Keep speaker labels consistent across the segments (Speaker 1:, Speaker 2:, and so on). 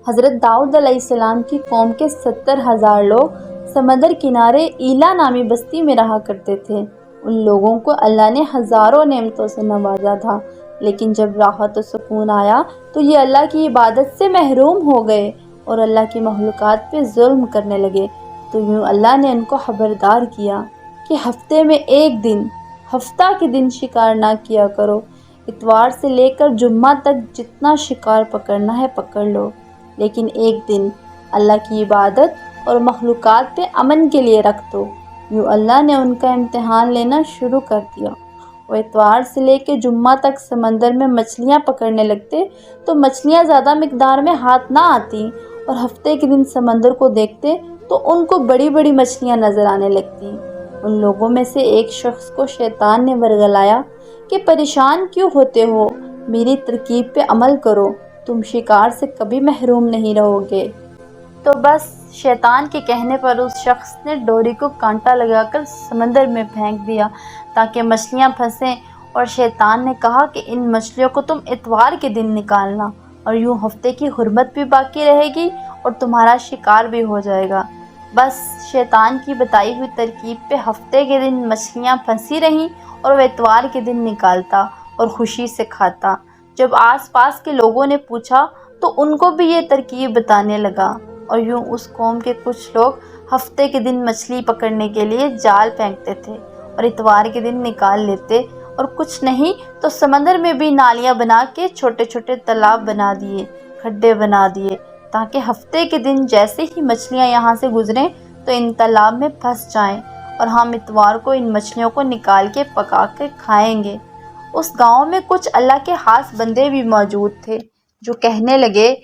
Speaker 1: حضرت داؤد علیہ السلام کی قوم کے 70,000 لوگ سمندر کنارے ایلا نامی بستی میں رہا کرتے تھے۔ ان لوگوں کو اللہ نے ہزاروں نعمتوں سے نوازا تھا، لیکن جب راحت و سکون آیا تو یہ اللہ کی عبادت سے محروم ہو گئے اور اللہ کی مخلوقات پہ ظلم کرنے لگے۔ تو یوں اللہ نے ان کو خبردار کیا کہ ہفتے میں ایک دن، ہفتہ کے دن شکار نہ کیا کرو۔ اتوار سے لے کر جمعہ تک جتنا شکار پکڑنا ہے پکڑ لو، لیکن ایک دن اللہ کی عبادت اور مخلوقات پہ امن کے لیے رکھ دو۔ یوں اللہ نے ان کا امتحان لینا شروع کر دیا۔ وہ اتوار سے لے کے جمعہ تک سمندر میں مچھلیاں پکڑنے لگتے تو مچھلیاں زیادہ مقدار میں ہاتھ نہ آتی، اور ہفتے کے دن سمندر کو دیکھتے تو ان کو بڑی بڑی مچھلیاں نظر آنے لگتی۔ ان لوگوں میں سے ایک شخص کو شیطان نے ورغلایا کہ پریشان کیوں ہوتے ہو، میری ترکیب پہ عمل کرو، تم شکار سے کبھی محروم نہیں رہو گے۔ تو بس شیطان کے کہنے پر اس شخص نے ڈوری کو کانٹا لگا کر سمندر میں پھینک دیا تاکہ مچھلیاں پھنسیں، اور شیطان نے کہا کہ ان مچھلیوں کو تم اتوار کے دن نکالنا، اور یوں ہفتے کی حرمت بھی باقی رہے گی اور تمہارا شکار بھی ہو جائے گا۔ بس شیطان کی بتائی ہوئی ترکیب پہ ہفتے کے دن مچھلیاں پھنسی رہیں اور وہ اتوار کے دن نکالتا اور خوشی سے کھاتا۔ جب آس پاس کے لوگوں نے پوچھا تو ان کو بھی یہ ترکیب بتانے لگا، اور یوں اس قوم کے کچھ لوگ ہفتے کے دن مچھلی پکڑنے کے لیے جال پھینکتے تھے اور اتوار کے دن نکال لیتے، اور کچھ نہیں تو سمندر میں بھی نالیاں بنا کے چھوٹے چھوٹے تالاب بنا دیے، کھڈے بنا دیے، تاکہ ہفتے کے دن جیسے ہی مچھلیاں یہاں سے گزریں تو ان تالاب میں پھنس جائیں، اور ہم اتوار کو ان مچھلیوں کو نکال کے پکا کے کھائیں گے۔ اس گاؤں میں کچھ اللہ کے خاص بندے بھی موجود تھے جو کہنے لگے،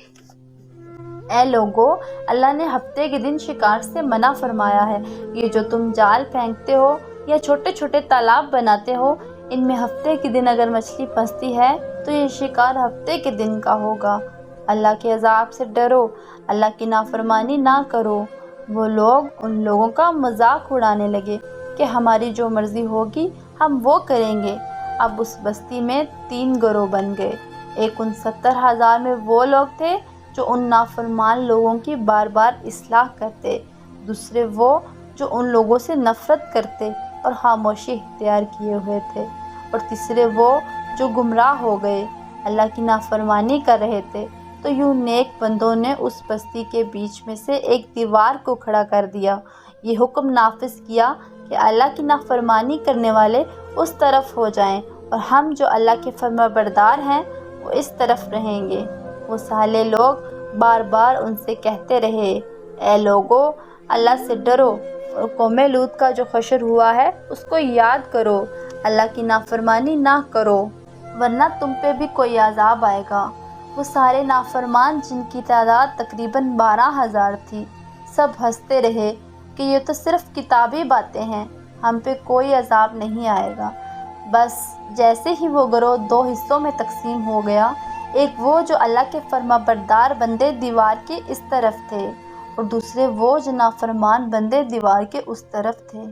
Speaker 1: اے لوگو، اللہ نے ہفتے کے دن شکار سے منع فرمایا ہے۔ یہ جو تم جال پھینکتے ہو یا چھوٹے چھوٹے تالاب بناتے ہو، ان میں ہفتے کے دن اگر مچھلی پھنستی ہے تو یہ شکار ہفتے کے دن کا ہوگا۔ اللہ کے عذاب سے ڈرو، اللہ کی نافرمانی نہ کرو۔ وہ لوگ ان لوگوں کا مذاق اڑانے لگے کہ ہماری جو مرضی ہوگی ہم وہ کریں گے۔ اب اس بستی میں 3 گروہ بن گئے۔ ایک ان 70,000 میں وہ لوگ تھے جو ان نافرمان لوگوں کی بار بار اصلاح کرتے، دوسرے وہ جو ان لوگوں سے نفرت کرتے اور خاموشی اختیار کیے ہوئے تھے، اور تیسرے وہ جو گمراہ ہو گئے، اللہ کی نافرمانی کر رہے تھے۔ تو یوں نیک بندوں نے اس بستی کے بیچ میں سے ایک دیوار کو کھڑا کر دیا، یہ حکم نافذ کیا کہ اللہ کی نافرمانی کرنے والے اس طرف ہو جائیں اور ہم جو اللہ کے فرما بردار ہیں وہ اس طرف رہیں گے۔ وہ سالے لوگ بار بار ان سے کہتے رہے، اے لوگو، اللہ سے ڈرو اور قوم لوط کا جو حشر ہوا ہے اس کو یاد کرو، اللہ کی نافرمانی نہ کرو ورنہ تم پہ بھی کوئی عذاب آئے گا۔ وہ سارے نافرمان جن کی تعداد تقریباً 12,000 تھی، سب ہنستے رہے کہ یہ تو صرف کتابی باتیں ہیں، ہم پہ کوئی عذاب نہیں آئے گا۔ بس جیسے ہی وہ گروہ 2 حصوں میں تقسیم ہو گیا، ایک وہ جو اللہ کے فرما بردار بندے دیوار کے اس طرف تھے، اور دوسرے وہ جو نافرمان بندے دیوار کے اس طرف تھے۔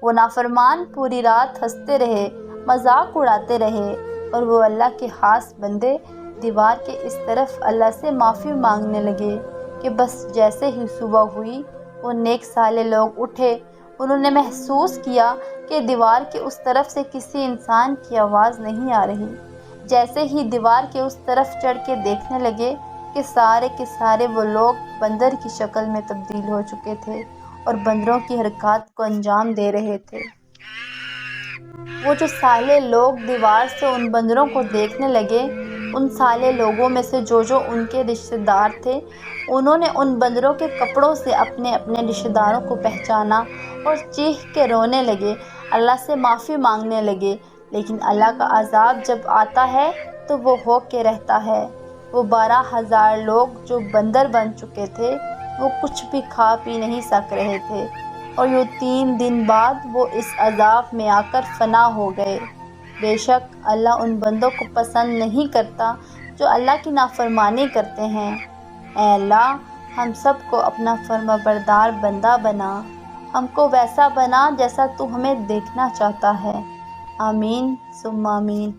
Speaker 1: وہ نافرمان پوری رات ہنستے رہے، مذاق اڑاتے رہے، اور وہ اللہ کے خاص بندے دیوار کے اس طرف اللہ سے معافی مانگنے لگے کہ بس جیسے ہی صبح ہوئی وہ نیک سالے لوگ اٹھے، انہوں نے محسوس کیا کہ دیوار کے اس طرف سے کسی انسان کی آواز نہیں آ رہی۔ جیسے ہی دیوار کے اس طرف چڑھ کے دیکھنے لگے کہ سارے کے سارے وہ لوگ بندر کی شکل میں تبدیل ہو چکے تھے اور بندروں کی حرکات کو انجام دے رہے تھے۔ وہ جو سالے لوگ دیوار سے ان بندروں کو دیکھنے لگے، ان سالے لوگوں میں سے جو ان کے رشتہ دار تھے، انہوں نے ان بندروں کے کپڑوں سے اپنے اپنے رشتہ داروں کو پہچانا اور چیخ کے رونے لگے، اللہ سے معافی مانگنے لگے۔ لیکن اللہ کا عذاب جب آتا ہے تو وہ ہو کے رہتا ہے۔ وہ 12,000 لوگ جو بندر بن چکے تھے، وہ کچھ بھی کھا پی نہیں سک رہے تھے، اور یوں 3 دن بعد وہ اس عذاب میں آ کر فنا ہو گئے۔ بے شک اللہ ان بندوں کو پسند نہیں کرتا جو اللہ کی نافرمانی کرتے ہیں۔ اے اللہ، ہم سب کو اپنا فرما بردار بندہ بنا، ہم کو ویسا بنا جیسا تو ہمیں دیکھنا چاہتا ہے۔ آمین ثم آمین۔